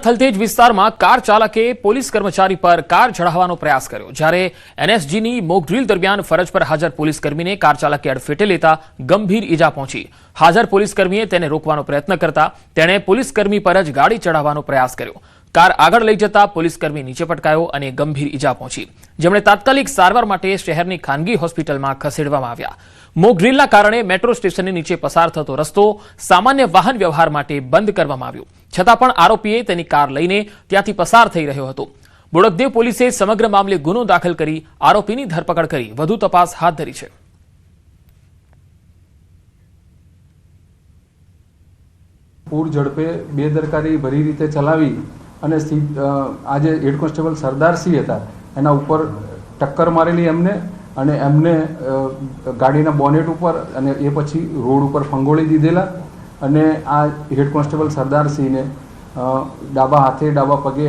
થલતેજ વિસ્તારમાં કાર ચાલકે પોલીસ કર્મચારી પર કાર ચઢાવવાનો પ્રયાસ કર્યો, જ્યારે એનએસજીની મોક ડ્રીલ દરમિયાન ફરજ પર હાજર પોલીસ કર્મીને કાર ચાલકે અડફેટે લેતા ગંભીર ઈજા પહોંચી। હાજર પોલીસ કર્મીએ તેને રોકવાનો પ્રયત્ન કરતા તેણે પોલીસ કર્મી પર જ ગાડી ચઢાવવાનો પ્રયાસ કર્યો। કાર આગળ લઈ જતા પોલીસ કર્મી નીચે પટકાયો અને ગંભીર ઈજા પહોંચી, જેમણે તાત્કાલિક સારવાર માટે શહેરની ખાનગી હોસ્પિટલમાં ખસેડવામાં આવ્યા। મોક ડ્રીલના કારણે મેટ્રો સ્ટેશનની નીચે પસાર થતો રસ્તો સામાન્ય વાહન વ્યવહાર માટે બંધ કરવામાં આવ્યો, છતાં પણ આરોપીએ તેની કાર લઈને ત્યાંથી પસાર થઈ રહ્યો હતો। બોડકદેવ પોલીસે સમગ્ર મામલે ગુનો દાખલ કરી આરોપીની ધરપકડ કરી વધુ તપાસ હાથ ધરી છે। પૂર ઝડપે બેદરકારી ભરી રીતે ચલાવી અને આજે હેડ કોન્સ્ટેબલ સરદારસિંહ હતા એના ઉપર ટક્કર મારેલી અને એમને ગાડીના બોનેટ ઉપર અને એ પછી રોડ ઉપર ફંગોળી દીધેલા અને આ હેડ કોન્સ્ટેબલ સરદારસિંહને ડાબા હાથે ડાબા પગે